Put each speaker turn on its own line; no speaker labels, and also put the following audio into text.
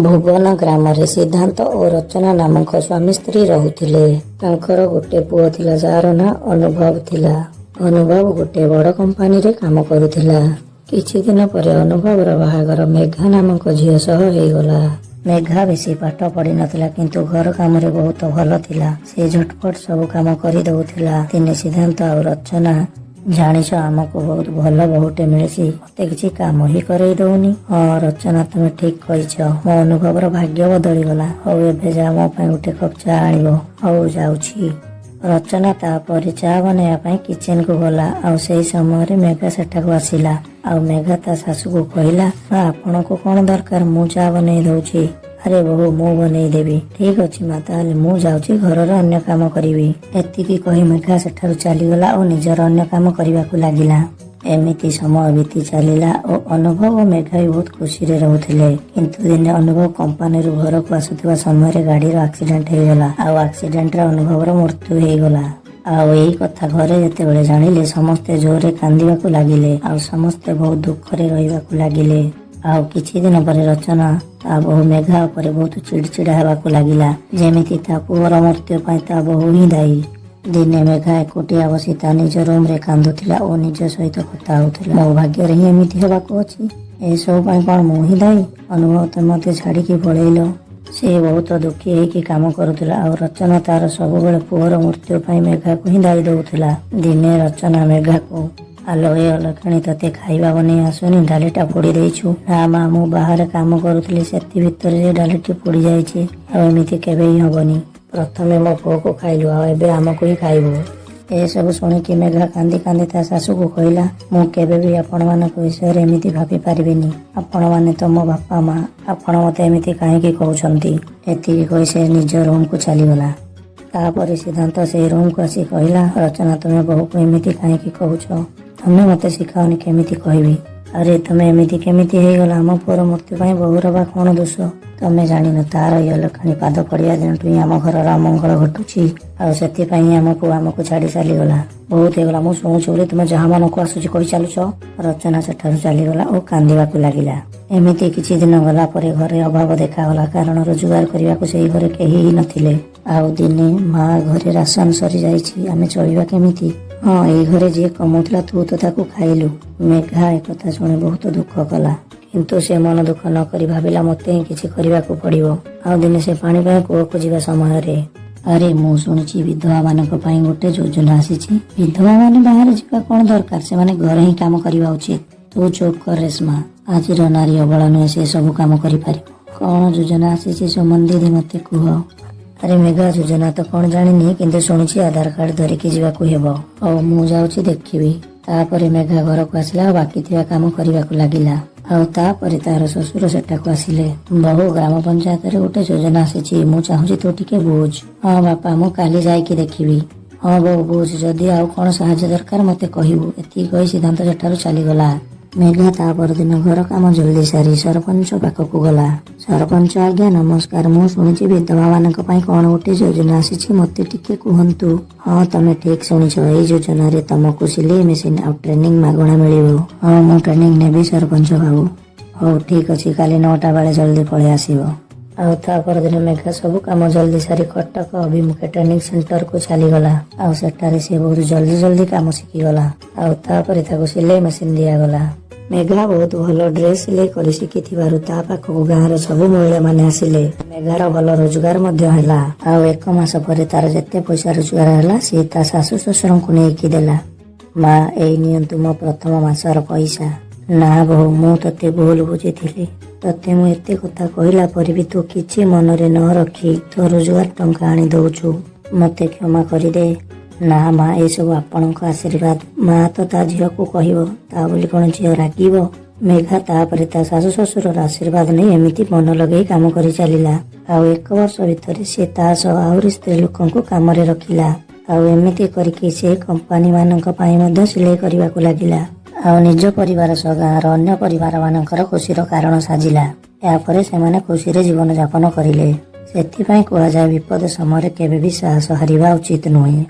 ଭୁବନ ଗ୍ରାମରେ ସିଦ୍ଧାନ୍ତ ଓ ରଚନା ନାମକ ସ୍ୱାମୀ ସ୍ତ୍ରୀ ରହୁଥିଲେ। ତାଙ୍କର ଗୋଟେ ପୁଅ ଥିଲା ଯାହାର ନାଁ ଅନୁଭବ ଥିଲା। ଅନୁଭବ ଗୋଟେ ବଡ଼ କମ୍ପାନୀରେ କାମ କରୁଥିଲା। କିଛି ଦିନ ପରେ ଅନୁଭବର ବାହାଘର ମେଘା ନାମକ ଝିଅ ସହ ହେଇଗଲା। ମେଘା ବେଶୀ ପାଠ ପଢ଼ିନଥିଲା କିନ୍ତୁ ଘର କାମରେ ବହୁତ ଭଲ ଥିଲା। ସେ ଝଟପଟ ସବୁ କାମ କରିଦେଉଥିଲା। ଦିନେ ସିଦ୍ଧାନ୍ତ ଆଉ ରଚନା, ଜାଣିଛ ଆମକୁ ବହୁତ ଭଲ ବୋହୂଟେ ମିଳିଛି, ମତେ କିଛି କାମ ହିଁ କରେଇ ଦଉନି। ହଁ ରଚନା, ତୁମେ ଠିକ କହିଛ। ମୋ ଅନୁଭବର ଭାଗ୍ୟ ବଦଳିଗଲା। ହଉ ଏବେ ଯା ମୋ ପାଇଁ ଗୋଟେ କପ୍ ଚା ଆଣିବ। ହଉ ଯାଉଛି। ରଚନା ତାପରେ ଚା ବନେଇବା ପାଇଁ କିଚେନକୁ ଗଲା। ଆଉ ସେଇ ସମୟରେ ମେଘା ସେଠାକୁ ଆସିଲା। ଆଉ ମେଘା ତା ଶାଶୁକୁ କହିଲା, ମା ଆପଣଙ୍କୁ କଣ ଦରକାର, ମୁଁ ଚା ବନେଇ ଦଉଛି। ଆରେ ବୋହୂ, ମୁଁ ବନେଇ ଦେବି। ଠିକ ଅଛି ମା, ତାହେଲେ ମୁଁ ଯାଉଛି ଘରର ଅନ୍ୟ କାମ କରିବି। ଏତିକି କହି ମେଘା ସେଠାରୁ ଚାଲିଗଲା ଓ ନିଜର ଅନ୍ୟ କାମ କରିବାକୁ ଲାଗିଲା। ଏମିତି ସମୟ ବିତି ଚାଲିଲା ଓ ଅନୁଭବ ଓ ମେଘା ବି ବହୁତ ଖୁସିରେ ରହୁଥିଲେ। କିନ୍ତୁ ଦିନେ ଅନୁଭବ କମ୍ପାନୀରୁ ଘରକୁ ଆସୁଥିବା ସମୟରେ ଗାଡିର ଆକ୍ସିଡେଣ୍ଟ ହେଇଗଲା। ଆଉ ଆକ୍ସିଡେଣ୍ଟରେ ଅନୁଭବର ମୃତ୍ୟୁ ହେଇଗଲା। ଆଉ ଏଇ କଥା ଘରେ ଯେତେବେଳେ ଜାଣିଲେ ସମସ୍ତେ ଜୋରରେ କାନ୍ଦିବାକୁ ଲାଗିଲେ। ଆଉ ସମସ୍ତେ ବହୁତ ଦୁଃଖରେ ରହିବାକୁ ଲାଗିଲେ। ଆଉ କିଛି ଦିନ ପରେ ରଚନା ତା ବୋହୂ ମେଘା ଉପରେ ବହୁତ ଚିଡଚିଡା ହେବାକୁ ଲାଗିଲା। ଯେମିତି ତା ପୁଅର ମୃତ୍ୟୁ ପାଇଁ ତା ବୋହୂ ହିଁ ଦାୟୀ। ଦିନେ ମେଘା ଏକୁଟିଆ ବସି ତା ନିଜ ରୁମରେ କାନ୍ଦୁଥିଲା ଓ ନିଜ ସହିତ କଥା ହଉଥିଲା। ମୋ ଭାଗ୍ୟରେ ହିଁ ଏମିତି ହେବାକୁ ଅଛି। ଏସବୁ ପାଇଁ କଣ ମୁଁ ହିଁ ଦାୟୀ? ଅନୁଭବ, ତୁମେ ମତେ ଛାଡିକି ପଳେଇଲ। ସେ ବହୁତ ଦୁଃଖୀ ହେଇକି କାମ କରୁଥିଲା। ଆଉ ରଚନା ତାର ସବୁବେଳେ ପୁଅର ମୃତ୍ୟୁ ପାଇଁ ମେଘାକୁ ହିଁ ଦାୟୀ ଦଉଥିଲା। ଦିନେ ରଚନା ମେଘାକୁ, ଆଲୋ ଏ ଅଲକ୍ଷଣୀ, ତତେ ଖାଇବା ବନେଇ ଆସୁନି? ଡାଲିଟା ପୋଡ଼ି ଦେଇଛୁ। ନା ମା, ମୁଁ ବାହାରେ କାମ କରୁଥିଲି, ସେତି ଭିତରେ ସେ ଡାଲିଟି ପୋଡ଼ି ଯାଇଛି। ଆଉ ଏମିତି କେବେ ହିଁ ହବନି। ପ୍ରଥମେ ମୋ ପୁଅକୁ ଖାଇଲୁ, ଆଉ ଏବେ ଆମକୁ ହିଁ ଖାଇବୁ। ଏସବୁ ଶୁଣିକି ମେଘା କାନ୍ଦି କାନ୍ଦି ତା ଶାଶୁକୁ କହିଲା, ମୁଁ କେବେ ବି ଆପଣମାନଙ୍କ ବିଷୟରେ ଏମିତି ଭାବି ପାରିବିନି। ଆପଣମାନେ ତ ମୋ ବାପା ମା। ଆପଣ ମତେ ଏମିତି କାହିଁକି କହୁଛନ୍ତି? ଏତିକି କହି ସେ ନିଜ ରୁମକୁ ଚାଲିଗଲା। ତାପରେ ସିଦ୍ଧାନ୍ତ ସେଇ ରୁମକୁ ଆସି କହିଲା, ରଚନା, ତୁମେ ବୋହୂକୁ ଏମିତି କାହିଁକି କହୁଛ? ତମେ ମତେ ଶିଖାଅନି କେମିତି କହିବି। ଆରେ ତମେ ଏମିତି କେମିତି ହେଇଗଲା? ଆମ ପୁଅର ମୃତ୍ୟୁ ପାଇଁ ବୋହୂର ବା କଣ ଦୋଷ? ତମେ ଜାଣିନ, ତାର ଏଇ ଅଲକ୍ଷଣୀ ପାଦ ପଡ଼ିବା ଦିନଠୁ ହିଁ ଆମ ଘରର ଅମଙ୍ଗଳ ଘଟୁଛି। ଆଉ ସେଥିପାଇଁ ଆମକୁ ଛାଡ଼ି ଚାଲିଗଲା। ବହୁତ ହେଇଗଲା, ମୁଁ ଶୁଣୁଛି ବୋଲି ତୁମେ ଯାହା ମନକୁ ଆସୁଛି କହି ଚାଲୁଛ। ରଚନା ସେଠାରୁ ଚାଲିଗଲା ଓ କାନ୍ଦିବାକୁ ଲାଗିଲା। ଏମିତି କିଛି ଦିନ ଗଲା ପରେ ଘରେ ଅଭାବ ଦେଖାଗଲା, କାରଣ ରୋଜଗାର କରିବାକୁ ସେଇ ଘରେ କେହି ହିଁ ନଥିଲେ। ଆଉ ଦିନେ, ମା, ଘରେ ରାସନ ସରିଯାଇଛି, ଆମେ ଚଳିବା କେମିତି? ହଁ, ଏଇ ଘରେ ଯିଏ କମଉଥିଲା ତୁ ତ ତାକୁ ଖାଇଲୁ। ମେଘା ଏକଥା ଶୁଣି ବହୁତ ଦୁଃଖ କଲା। କିନ୍ତୁ ସେ ମନ ଦୁଃଖ ନ କରି ଭାବିଲା, ମତେ ହିଁ କିଛି କରିବାକୁ ପଡିବ। ଆଉ ଦିନେ ସେ ପାଣି ପାଇଁ କୂଅକୁ ଯିବା ସମୟରେ, ଆରେ ମୁଁ ଶୁଣିଛି ବିଧବା ମାନଙ୍କ ପାଇଁ ଗୋଟେ ଯୋଜନା ଆସିଛି। ବିଧବା ମାନେ ବାହାରେ ଯିବା କଣ ଦରକାର, ସେମାନେ ଘରେ ହିଁ କାମ କରିବା ଉଚିତ। ତୁ ଚୁପ କର ରେଶ୍ମା, ଆଜିର ନାରୀ ଅବଳ ନୁହେଁ, ସେ ସବୁ କାମ କରିପାରିବ। କଣ ଯୋଜନା ଆସିଛି ସୁମନ ଦିଦି, ମତେ କୁହ। ଆରେ ମେଘା, ଯୋଜନା ତ କଣ ଜାଣିନି, କିନ୍ତୁ ଶୁଣିଛି ଆଧାର କାର୍ଡ ଧରିକି ଯିବାକୁ ହେବ। ହଉ ମୁଁ ଯାଉଛି ଦେଖିବି। ତାପରେ ମେଘା ଘରକୁ ଆସିଲା ଆଉ ବାକି ଥିବା କାମ କରିବାକୁ ଲାଗିଲା। ଆଉ ତାପରେ ତାର ଶ୍ୱଶୁର ସେଠାକୁ ଆସିଲେ। ବହୁ ଗ୍ରାମ ପଞ୍ଚାୟତରେ ଗୋଟେ ଯୋଜନା ଆସିଛି, ମୁଁ ଚାହୁଁଛି ତୁ ଟିକେ ବୁଝ। ହଁ ବାପା, ମୁଁ କାଲି ଯାଇକି ଦେଖିବି। ହଁ ବୋଉ, ବୁଝ, ଯଦି ଆଉ କଣ ସାହାଯ୍ୟ ଦରକାର ମତେ କହିବୁ। ଏତିକି କହି ସିଦ୍ଧାନ୍ତ ସେଠାରୁ ଚାଲିଗଲା। ମେଘା ତା ପରଦିନ ଘର କାମ ଜଲ୍ଦି ସାରି ସରପଞ୍ଚ ପାଖକୁ ଗଲା। ସରପଞ୍ଚ ଆଜ୍ଞା ନମସ୍କାର, ମୁଁ ଶୁଣିଛି ବିଧବା ମାନଙ୍କ ପାଇଁ କଣ ଗୋଟେ ଯୋଜନା ଆସିଛି, ମତେ ଟିକେ କୁହନ୍ତୁ। ହଁ ତମେ ଠିକ ଶୁଣିଛ, ଏଇ ଯୋଜନାରେ ତମକୁ ସିଲେଇ ମେସିନ ଆଉ ଟ୍ରେନିଂ ମାଗଣା ମିଳିବ। ହଁ ମୁଁ ଟ୍ରେନିଂ ନେବି ସରପଞ୍ଚ ବାବୁ। ହଉ ଠିକ ଅଛି, କାଲି 9ଟା ବେଳେ ଜଲ୍ଦି ପଳେଇ ଆସିବ। ଆଉ ତା ପରଦିନ ମେଘା ସବୁ କାମ ଜଲ୍ଦି ସାରି କଟକ ଅଭିମୁଖେ ଟ୍ରେନିଂ ସେଣ୍ଟରକୁ ଚାଲିଗଲା। ଆଉ ସେଠାରେ ସେ ବହୁତ ଜଲ୍ଦି କାମ ଶିଖିଗଲା। ଆଉ ତାପରେ ତାକୁ ସିଲେଇ ମେସିନ ଦିଆଗଲା। ମେଘା ବହୁତ ଭଲ ଡ୍ରେସ ସିଲେଇ କରି ଶିଖିଥିବାରୁ ତା ପାଖକୁ ଗାଁର ସବୁ ମହିଳା ମାନେ ଆସିଲେ। ମେଘାର ଭଲ ରୋଜଗାର ମଧ୍ୟ ହେଲା। ଆଉ 1 ମାସ ପରେ ତାର ଯେତେ ପଇସା ରୋଜଗାର ହେଲା, ସେ ତା ଶାଶୁ ଶ୍ୱଶୁରଙ୍କୁ ନେଇକି ଦେଲା। ମା, ଏଇ ନିଅନ୍ତୁ ମୋ ପ୍ରଥମ ମାସର ପଇସା। ନା ବୋହୂ, ମୁଁ ତତେ ଭୁଲ ବୁଝିଥିଲି। ତତେ ମୁଁ ଏତେ କଥା କହିଲା ପରେ ବି ତୁ କିଛି ମନରେ ନ ରଖି ତୋ ରୋଜଗାର ଟଙ୍କା ଆଣି ଦଉଛୁ। ମତେ କ୍ଷମା କରିଦେ। ନା ମା, ଏସବୁ ଆପଣଙ୍କ ଆଶୀର୍ବାଦ। ମା ତ ତା ଝିଅକୁ କହିବ, ତା ବୋଲି କଣ ଝିଅ ରାଗିବ? ମେଘା ତାପରେ ତା ଶାଶୁ ଶ୍ୱଶୁରର ଆଶୀର୍ବାଦ ନେଇ ଏମିତି ମନ ଲଗେଇ କାମ କରି ଚାଲିଲା। ଆଉ 1 ବର୍ଷ ଭିତରେ ସେ ତା ସହ ଆହୁରି ସ୍ତ୍ରୀ ଲୋକଙ୍କୁ କାମରେ ରଖିଲା। ଆଉ ଏମିତି କରିକି ସେ କମ୍ପାନୀ ମାନଙ୍କ ପାଇଁ ମଧ୍ୟ ସିଲେଇ କରିବାକୁ ଲାଗିଲା। ଆଉ ନିଜ ପରିବାର ସହ ଗାଁର ଅନ୍ୟ ପରିବାର ମାନଙ୍କର ଖୁସିର କାରଣ ସାଜିଲା। ଏହାପରେ ସେମାନେ ଖୁସିରେ ଜୀବନ ଯାପନ କରିଲେ। ସେଥିପାଇଁ କୁହାଯାଏ, ବିପଦ ସମୟରେ କେବେ ବି ସାହସ ହାରିବା ଉଚିତ ନୁହେଁ।